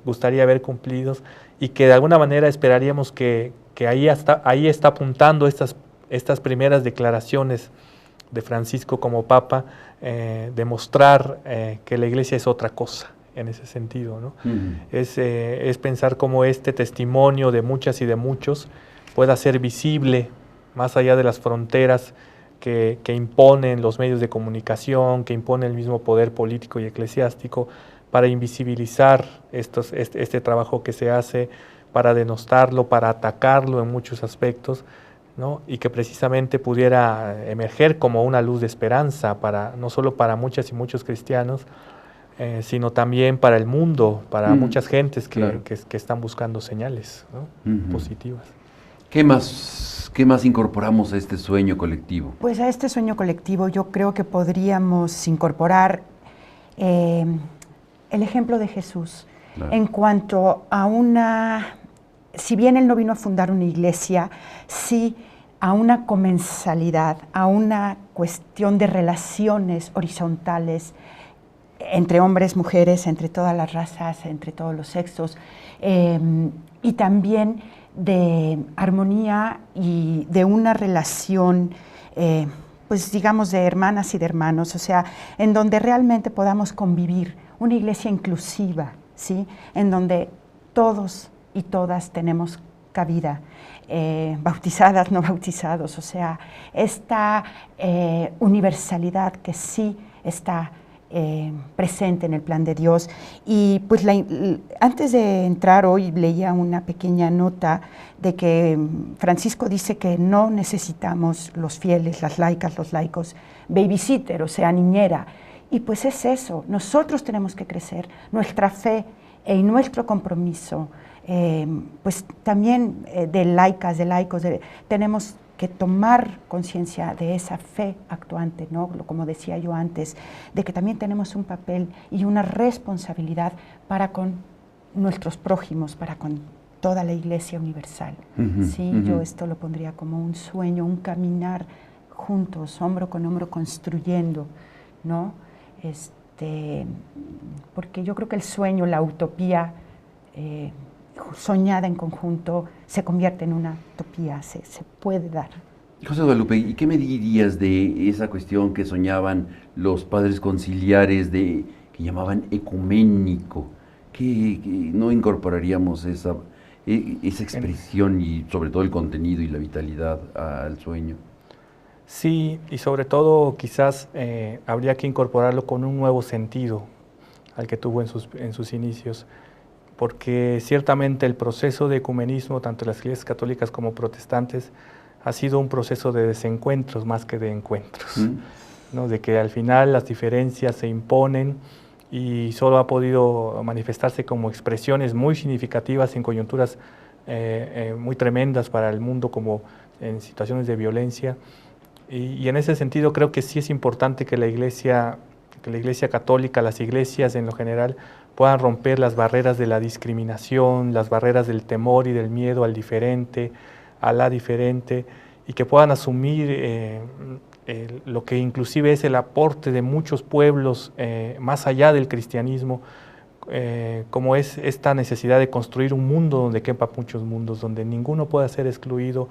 gustaría ver cumplidos, y que de alguna manera esperaríamos que ahí está apuntando estas primeras declaraciones de Francisco como Papa, demostrar que la Iglesia es otra cosa en ese sentido, ¿no? Es pensar cómo este testimonio de muchas y de muchos pueda ser visible más allá de las fronteras que imponen los medios de comunicación, que impone el mismo poder político y eclesiástico, para invisibilizar este trabajo que se hace, para denostarlo, para atacarlo en muchos aspectos, ¿no? Y que precisamente pudiera emerger como una luz de esperanza, no solo para muchas y muchos cristianos, sino también para el mundo, para muchas gentes que, claro. que están buscando señales, ¿no? Positivas. ¿Qué más incorporamos a este sueño colectivo? Pues a este sueño colectivo yo creo que podríamos incorporar el ejemplo de Jesús, claro, en cuanto a si bien Él no vino a fundar una iglesia, sí a una comensalidad, a una cuestión de relaciones horizontales entre hombres, mujeres, entre todas las razas, entre todos los sexos, y también de armonía y de una relación, pues digamos, de hermanas y de hermanos, o sea, en donde realmente podamos convivir, una iglesia inclusiva, ¿sí? En donde todos y todas tenemos cabida, bautizadas, no bautizados, o sea, esta universalidad que sí está presente en el plan de Dios. Y pues antes de entrar hoy leía una pequeña nota de que Francisco dice que no necesitamos los fieles, las laicas, los laicos, babysitter, o sea, niñera. Y pues es eso, nosotros tenemos que crecer, nuestra fe y nuestro compromiso, pues también de laicas, de laicos, tenemos que tomar conciencia de esa fe actuante, ¿no? Como decía yo antes, de que también tenemos un papel y una responsabilidad para con nuestros prójimos, para con toda la Iglesia universal. ¿Sí? Yo esto lo pondría como un sueño, un caminar juntos, hombro con hombro, construyendo, ¿no? Porque yo creo que el sueño, la utopía soñada en conjunto, se convierte en una utopía, se puede dar. José Guadalupe, ¿y qué me dirías de esa cuestión que soñaban los padres conciliares, que llamaban ecuménico? ¿Que no incorporaríamos esa expresión y sobre todo el contenido y la vitalidad al sueño? Sí, y sobre todo quizás habría que incorporarlo con un nuevo sentido al que tuvo en sus inicios, porque ciertamente el proceso de ecumenismo, tanto en las iglesias católicas como protestantes, ha sido un proceso de desencuentros más que de encuentros, ¿no? De que al final las diferencias se imponen y solo ha podido manifestarse como expresiones muy significativas en coyunturas muy tremendas para el mundo, como en situaciones de violencia. Y en ese sentido creo que sí es importante que la Iglesia católica, las iglesias en lo general, puedan romper las barreras de la discriminación, las barreras del temor y del miedo al diferente, a la diferente, y que puedan asumir lo que inclusive es el aporte de muchos pueblos más allá del cristianismo, como es esta necesidad de construir un mundo donde quepa muchos mundos, donde ninguno pueda ser excluido,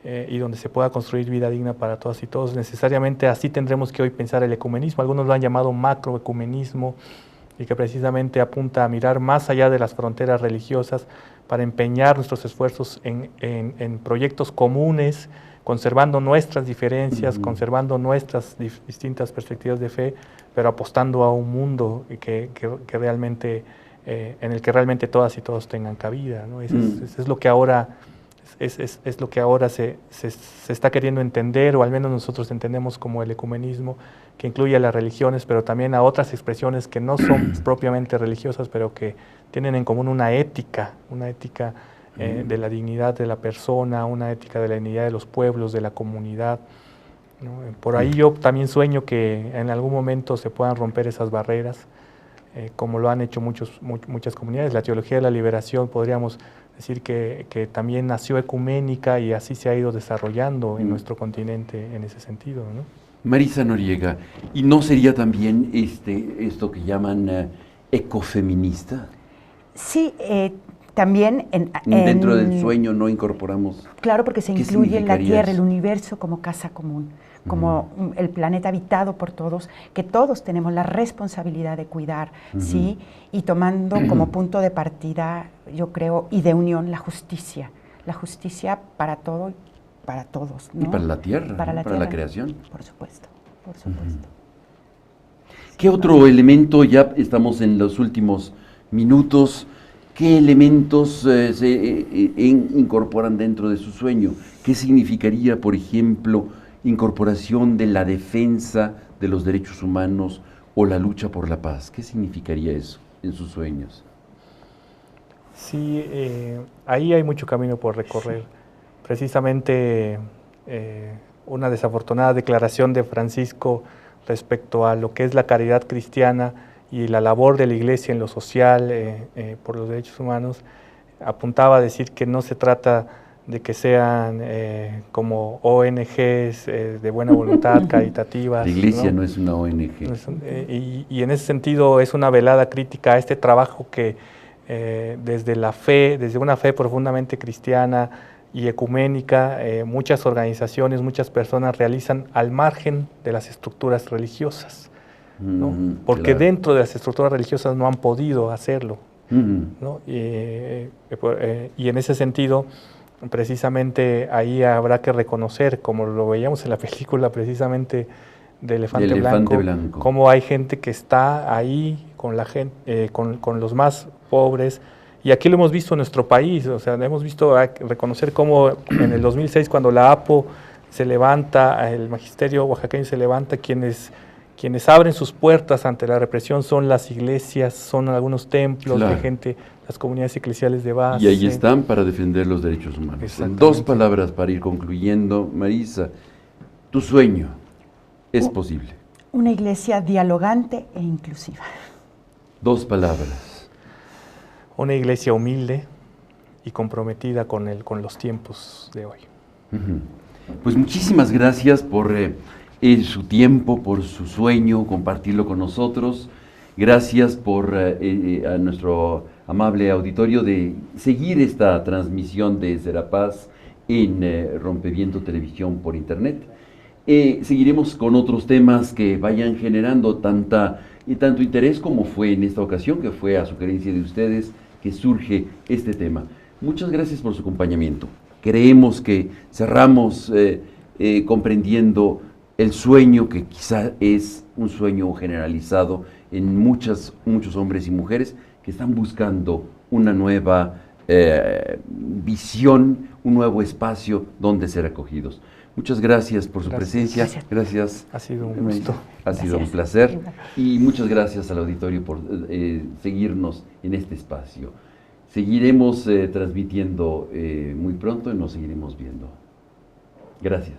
y donde se pueda construir vida digna para todas y todos. Necesariamente así tendremos que hoy pensar el ecumenismo. Algunos lo han llamado macroecumenismo, y que precisamente apunta a mirar más allá de las fronteras religiosas para empeñar nuestros esfuerzos en proyectos comunes, conservando nuestras diferencias, conservando nuestras distintas perspectivas de fe, pero apostando a un mundo que realmente, en el que realmente todas y todos tengan cabida, ¿no? Eso es lo que ahora es lo que ahora se está queriendo entender, o al menos nosotros entendemos como el ecumenismo, que incluye a las religiones, pero también a otras expresiones que no son propiamente religiosas, pero que tienen en común una ética de la dignidad de la persona, una ética de la dignidad de los pueblos, de la comunidad, ¿no? Por ahí yo también sueño que en algún momento se puedan romper esas barreras, como lo han hecho muchas comunidades. La teología de la liberación, podríamos decir que también nació ecuménica y así se ha ido desarrollando en nuestro continente en ese sentido, ¿no? Marisa Noriega, ¿y no sería también esto que llaman ecofeminista? Sí, también dentro del sueño no incorporamos. Claro, porque se incluye la Tierra, el universo como casa común, como el planeta habitado por todos, que todos tenemos la responsabilidad de cuidar, ¿sí? Y tomando como punto de partida, yo creo, y de unión, la justicia para todo, para todos, ¿no? Y para la Tierra, para la creación. Por supuesto, por supuesto. ¿Qué otro elemento, ya estamos en los últimos minutos, qué elementos se incorporan dentro de su sueño? ¿Qué significaría, por ejemplo, incorporación de la defensa de los derechos humanos o la lucha por la paz. ¿Qué significaría eso en sus sueños? Sí, ahí hay mucho camino por recorrer. Precisamente una desafortunada declaración de Francisco respecto a lo que es la caridad cristiana y la labor de la Iglesia en lo social por los derechos humanos, apuntaba a decir que no se trata de que sean como ONGs de buena voluntad, caritativas. La Iglesia no es una ONG. Y en ese sentido es una velada crítica a este trabajo que desde la fe, desde una fe profundamente cristiana y ecuménica, muchas organizaciones, muchas personas realizan al margen de las estructuras religiosas, ¿no? Porque claro. dentro de las estructuras religiosas no han podido hacerlo, ¿no? Y en ese sentido, precisamente ahí habrá que reconocer, como lo veíamos en la película precisamente de Elefante Blanco, cómo hay gente que está ahí con la gente, con los más pobres, y aquí lo hemos visto en nuestro país. O sea, hemos visto reconocer cómo en el 2006, cuando la APO se levanta, el magisterio oaxaqueño se levanta, quienes abren sus puertas ante la represión son las iglesias, son algunos templos, claro, de gente, las comunidades eclesiales de base. Y ahí están para defender los derechos humanos. En 2 palabras para ir concluyendo, Marisa, tu sueño es posible. Una iglesia dialogante e inclusiva. 2 palabras. Una iglesia humilde y comprometida con los tiempos de hoy. Pues muchísimas gracias por su tiempo, por su sueño, compartirlo con nosotros. Gracias por a nuestro amable auditorio de seguir esta transmisión de Serapaz en Rompeviento Televisión por Internet. Seguiremos con otros temas que vayan generando tanto interés como fue en esta ocasión, que fue a sugerencia de ustedes que surge este tema. Muchas gracias por su acompañamiento. Creemos que cerramos comprendiendo el sueño que quizá es un sueño generalizado en muchos hombres y mujeres que están buscando una nueva visión, un nuevo espacio donde ser acogidos. Muchas gracias por su presencia. Gracias. Ha sido un gusto. Ha sido un placer. Y muchas gracias al auditorio por seguirnos en este espacio. Seguiremos transmitiendo muy pronto y nos seguiremos viendo. Gracias.